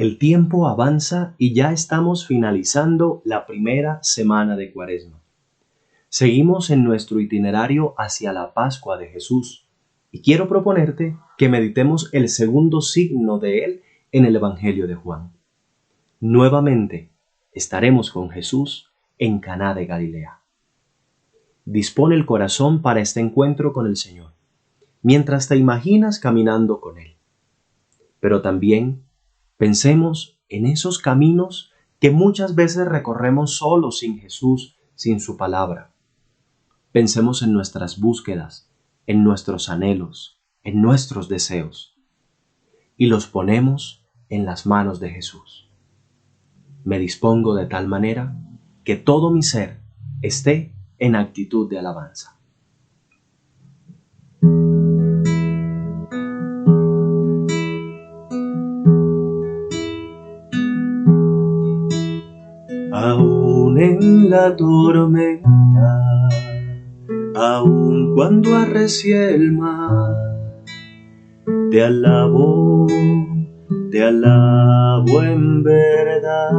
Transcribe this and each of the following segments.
El tiempo avanza y ya estamos finalizando la primera semana de Cuaresma. Seguimos en nuestro itinerario hacia la Pascua de Jesús y quiero proponerte que meditemos el segundo signo de él en el Evangelio de Juan. Nuevamente estaremos con Jesús en Caná de Galilea. Dispone el corazón para este encuentro con el Señor, mientras te imaginas caminando con Él. Pero también pensemos en esos caminos que muchas veces recorremos solos sin Jesús, sin su palabra. Pensemos en nuestras búsquedas, en nuestros anhelos, en nuestros deseos, y los ponemos en las manos de Jesús. Me dispongo de tal manera que todo mi ser esté en actitud de alabanza. Aún en la tormenta, aún cuando arrecie el mar, te alabo en verdad.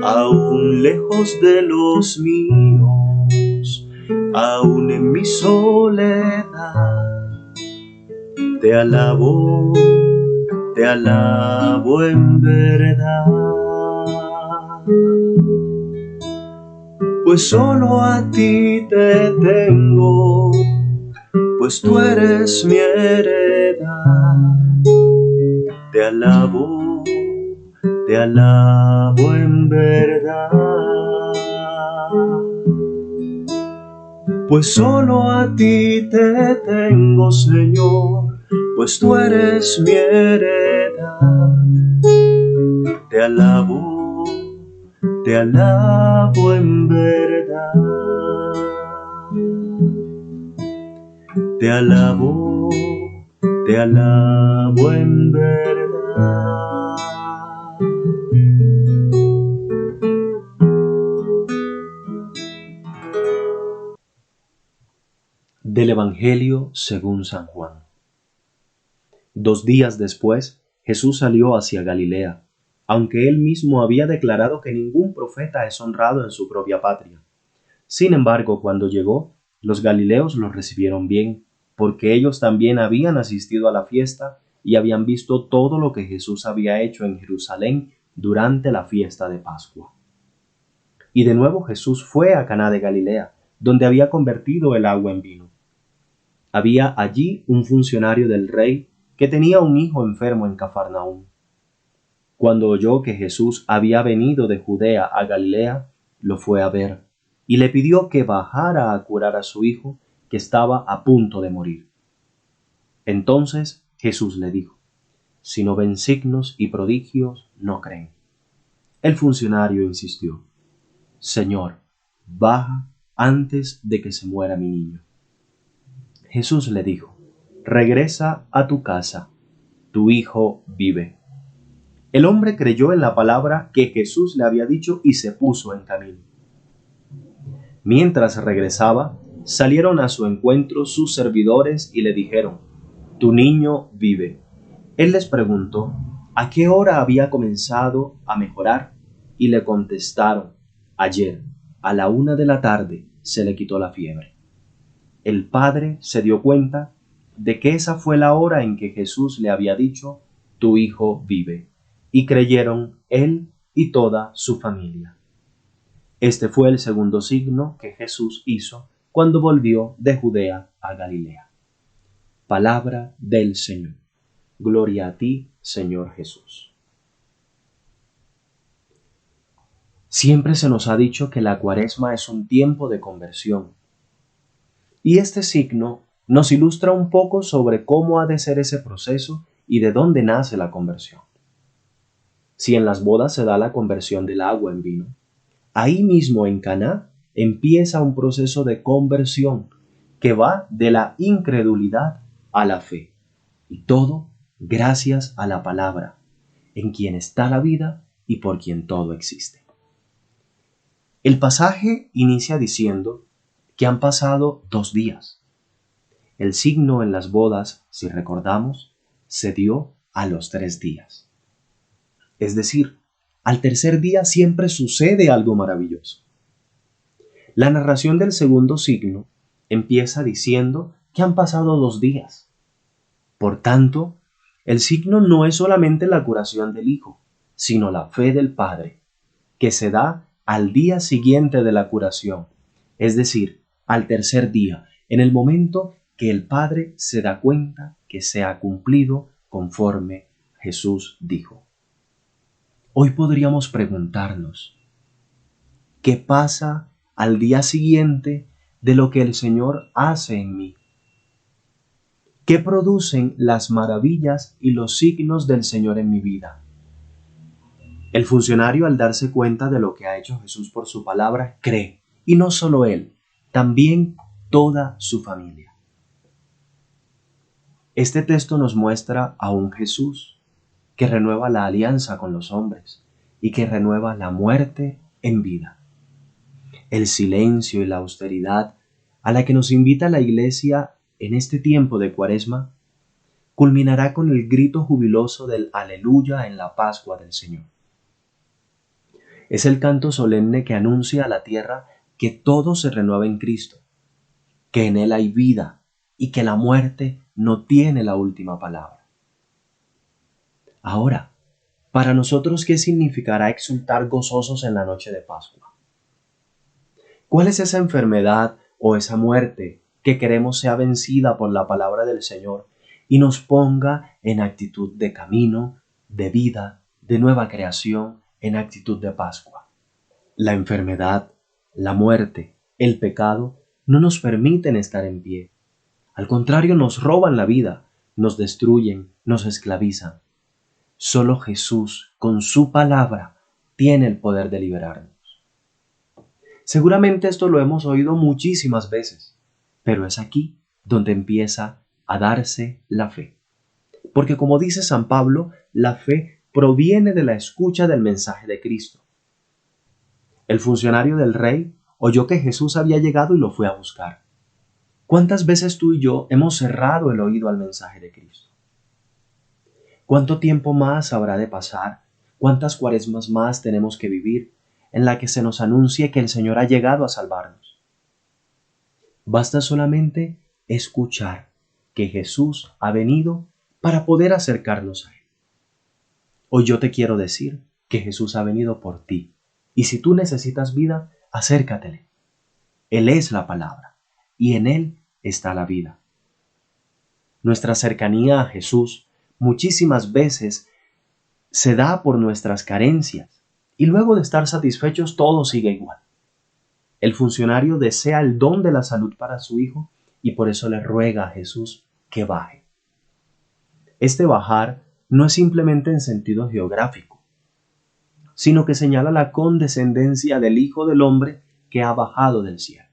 Aún lejos de los míos, aún en mi soledad, te alabo en verdad. Pues solo a ti te tengo, pues tú eres mi heredad. Te alabo en verdad. Pues solo a ti te tengo, Señor, pues tú eres mi heredad. Te alabo en verdad. Te alabo en verdad. Del Evangelio según San Juan. 2 días después, Jesús salió hacia Galilea, aunque él mismo había declarado que ningún profeta es honrado en su propia patria. Sin embargo, cuando llegó, los galileos lo recibieron bien, porque ellos también habían asistido a la fiesta y habían visto todo lo que Jesús había hecho en Jerusalén durante la fiesta de Pascua. Y de nuevo Jesús fue a Caná de Galilea, donde había convertido el agua en vino. Había allí un funcionario del rey que tenía un hijo enfermo en Cafarnaúm. Cuando oyó que Jesús había venido de Judea a Galilea, lo fue a ver y le pidió que bajara a curar a su hijo, que estaba a punto de morir. Entonces Jesús le dijo: si no ven signos y prodigios, no creen. El funcionario insistió: Señor, baja antes de que se muera mi niño. Jesús le dijo: regresa a tu casa, tu hijo vive. El hombre creyó en la palabra que Jesús le había dicho y se puso en camino. Mientras regresaba, salieron a su encuentro sus servidores y le dijeron: tu niño vive. Él les preguntó a qué hora había comenzado a mejorar y le contestaron: ayer, a la 1 de la tarde, se le quitó la fiebre. El padre se dio cuenta de que esa fue la hora en que Jesús le había dicho: tu hijo vive, y creyeron él y toda su familia. Este fue el segundo signo que Jesús hizo cuando volvió de Judea a Galilea. Palabra del Señor. Gloria a ti, Señor Jesús. Siempre se nos ha dicho que la Cuaresma es un tiempo de conversión. Y este signo nos ilustra un poco sobre cómo ha de ser ese proceso y de dónde nace la conversión. Si en las bodas se da la conversión del agua en vino, ahí mismo en Caná empieza un proceso de conversión que va de la incredulidad a la fe. Y todo gracias a la palabra, en quien está la vida y por quien todo existe. El pasaje inicia diciendo que han pasado 2 días. El signo en las bodas, si recordamos, se dio a los 3 días. Es decir, al tercer día siempre sucede algo maravilloso. La narración del segundo signo empieza diciendo que han pasado 2 días. Por tanto, el signo no es solamente la curación del Hijo, sino la fe del Padre, que se da al día siguiente de la curación, es decir, al tercer día, en el momento que el Padre se da cuenta que se ha cumplido conforme Jesús dijo. Hoy podríamos preguntarnos, ¿qué pasa al día siguiente de lo que el Señor hace en mí? ¿Qué producen las maravillas y los signos del Señor en mi vida? El funcionario, al darse cuenta de lo que ha hecho Jesús por su palabra, cree, y no solo él, también toda su familia. Este texto nos muestra a un Jesús que renueva la alianza con los hombres y que renueva la muerte en vida. El silencio y la austeridad a la que nos invita la Iglesia en este tiempo de Cuaresma culminará con el grito jubiloso del Aleluya en la Pascua del Señor. Es el canto solemne que anuncia a la tierra que todo se renueva en Cristo, que en Él hay vida y que la muerte no tiene la última palabra. Ahora, para nosotros, ¿qué significará exultar gozosos en la noche de Pascua? ¿Cuál es esa enfermedad o esa muerte que queremos sea vencida por la palabra del Señor y nos ponga en actitud de camino, de vida, de nueva creación, en actitud de Pascua? La enfermedad, la muerte, el pecado no nos permiten estar en pie. Al contrario, nos roban la vida, nos destruyen, nos esclavizan. Solo Jesús, con su palabra, tiene el poder de liberarnos. Seguramente esto lo hemos oído muchísimas veces, pero es aquí donde empieza a darse la fe. Porque como dice San Pablo, la fe proviene de la escucha del mensaje de Cristo. El funcionario del rey oyó que Jesús había llegado y lo fue a buscar. ¿Cuántas veces tú y yo hemos cerrado el oído al mensaje de Cristo? ¿Cuánto tiempo más habrá de pasar? ¿Cuántas cuaresmas más tenemos que vivir en la que se nos anuncie que el Señor ha llegado a salvarnos? Basta solamente escuchar que Jesús ha venido para poder acercarnos a Él. Hoy yo te quiero decir que Jesús ha venido por ti. Y si tú necesitas vida, acércatele. Él es la palabra y en Él está la vida. Nuestra cercanía a Jesús muchísimas veces se da por nuestras carencias y luego de estar satisfechos todo sigue igual. El funcionario desea el don de la salud para su hijo y por eso le ruega a Jesús que baje. Este bajar no es simplemente en sentido geográfico, sino que señala la condescendencia del Hijo del Hombre que ha bajado del cielo.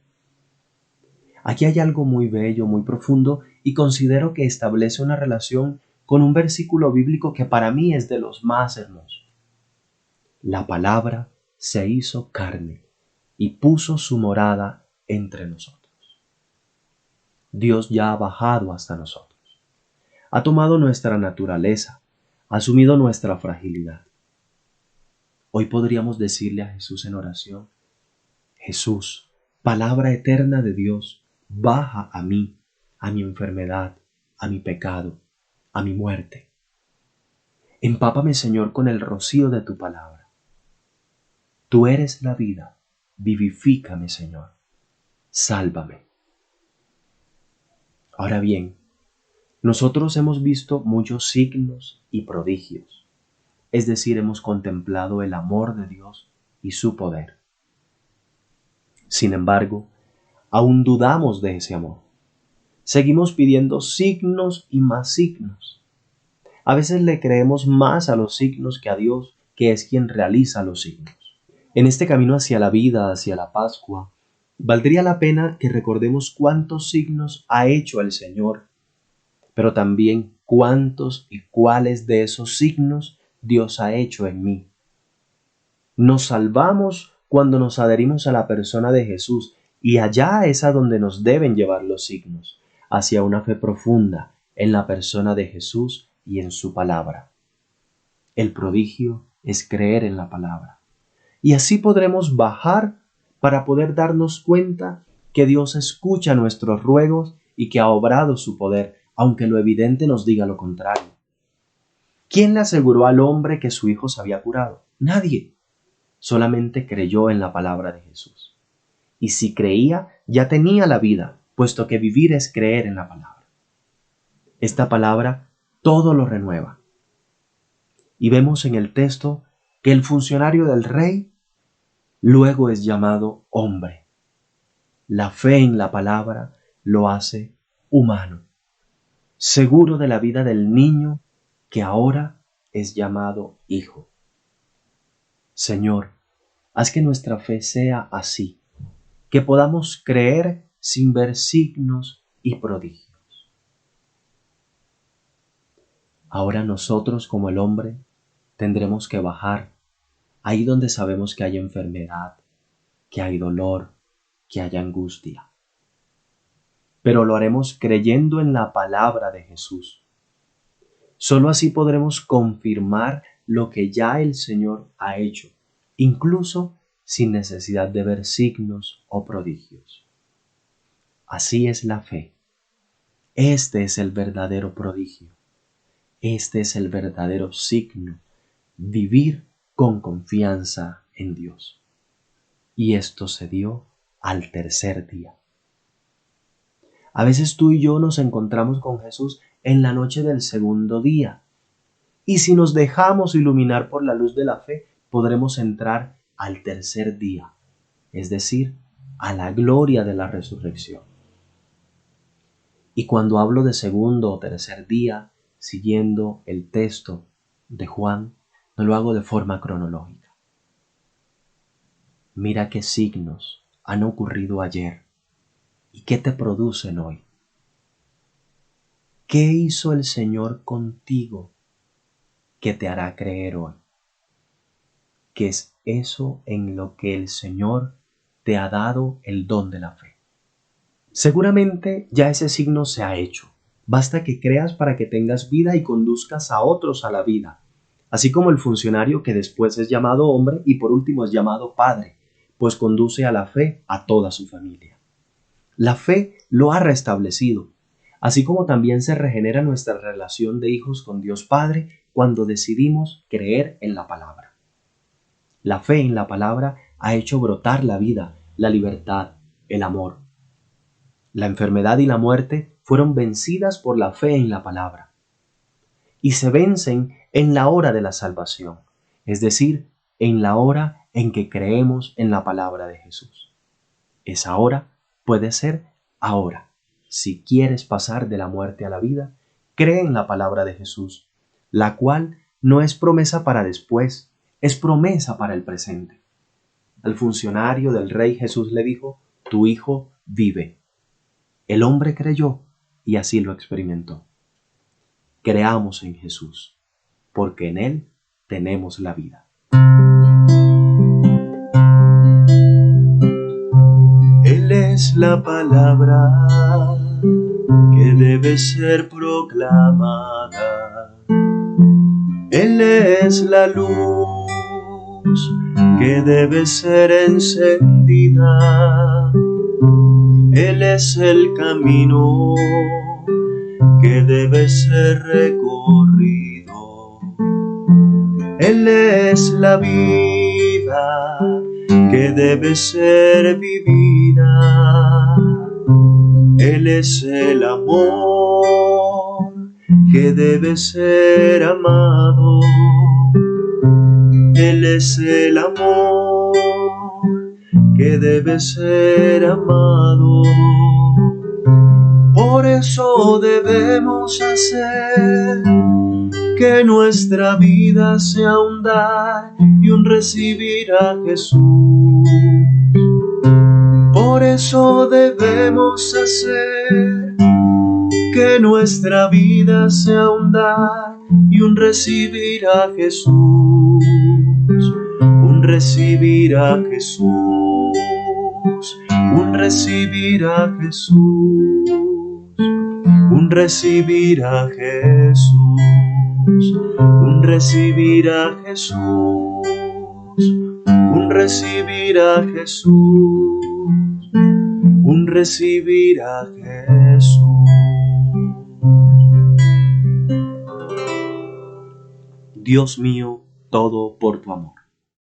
Aquí hay algo muy bello, muy profundo, y considero que establece una relación con un versículo bíblico que para mí es de los más hermosos. La palabra se hizo carne y puso su morada entre nosotros. Dios ya ha bajado hasta nosotros. Ha tomado nuestra naturaleza, ha asumido nuestra fragilidad. Hoy podríamos decirle a Jesús en oración: Jesús, palabra eterna de Dios, baja a mí, a mi enfermedad, a mi pecado, a mi muerte. Empápame, Señor, con el rocío de tu palabra. Tú eres la vida, vivifícame, Señor, sálvame. Ahora bien, nosotros hemos visto muchos signos y prodigios, es decir, hemos contemplado el amor de Dios y su poder. Sin embargo, aún dudamos de ese amor. Seguimos pidiendo signos y más signos. A veces le creemos más a los signos que a Dios, que es quien realiza los signos. En este camino hacia la vida, hacia la Pascua, valdría la pena que recordemos cuántos signos ha hecho el Señor, pero también cuántos y cuáles de esos signos Dios ha hecho en mí. Nos salvamos cuando nos adherimos a la persona de Jesús, y allá es a donde nos deben llevar los signos, hacia una fe profunda en la persona de Jesús y en su palabra. El prodigio es creer en la palabra. Y así podremos bajar para poder darnos cuenta que Dios escucha nuestros ruegos y que ha obrado su poder, aunque lo evidente nos diga lo contrario. ¿Quién le aseguró al hombre que su hijo se había curado? Nadie. Solamente creyó en la palabra de Jesús. Y si creía, ya tenía la vida, puesto que vivir es creer en la palabra. Esta palabra todo lo renueva. Y vemos en el texto que el funcionario del rey luego es llamado hombre. La fe en la palabra lo hace humano, seguro de la vida del niño que ahora es llamado hijo. Señor, haz que nuestra fe sea así, que podamos creer sin ver signos y prodigios. Ahora nosotros como el hombre tendremos que bajar ahí donde sabemos que hay enfermedad, que hay dolor, que hay angustia. Pero lo haremos creyendo en la palabra de Jesús. Solo así podremos confirmar lo que ya el Señor ha hecho, incluso sin necesidad de ver signos o prodigios. Así es la fe. Este es el verdadero prodigio. Este es el verdadero signo. Vivir con confianza en Dios. Y esto se dio al tercer día. A veces tú y yo nos encontramos con Jesús en la noche del segundo día. Y si nos dejamos iluminar por la luz de la fe, podremos entrar al tercer día, es decir, a la gloria de la resurrección. Y cuando hablo de segundo o tercer día, siguiendo el texto de Juan, no lo hago de forma cronológica. Mira qué signos han ocurrido ayer y qué te producen hoy. ¿Qué hizo el Señor contigo que te hará creer hoy? ¿Qué es eso en lo que el Señor te ha dado el don de la fe? Seguramente ya ese signo se ha hecho. Basta que creas para que tengas vida y conduzcas a otros a la vida. Así como el funcionario que después es llamado hombre y por último es llamado padre, pues conduce a la fe a toda su familia. La fe lo ha restablecido, así como también se regenera nuestra relación de hijos con Dios Padre cuando decidimos creer en la palabra. La fe en la palabra ha hecho brotar la vida, la libertad, el amor. La enfermedad y la muerte fueron vencidas por la fe en la palabra. Y se vencen en la hora de la salvación, es decir, en la hora en que creemos en la palabra de Jesús. Esa hora puede ser ahora. Si quieres pasar de la muerte a la vida, cree en la palabra de Jesús, la cual no es promesa para después, es promesa para el presente. Al funcionario del rey Jesús le dijo, tu hijo vive. El hombre creyó y así lo experimentó. Creamos en Jesús, porque en Él tenemos la vida. Él es la palabra que debe ser proclamada. Él es la luz que debe ser encendida. Él es el camino que debe ser recorrido. Él es la vida que debe ser vivida. Él es el amor que debe ser amado. Él es el amor que debe ser amado. Por eso debemos hacer que nuestra vida sea un dar y un recibir a Jesús. Por eso debemos hacer que nuestra vida sea un dar y un recibir a Jesús. Un recibir a Jesús. Un recibir a Jesús. un recibir a Jesús, un recibir a Jesús, un recibir a Jesús, un recibir a Jesús. Dios mío, todo por tu amor.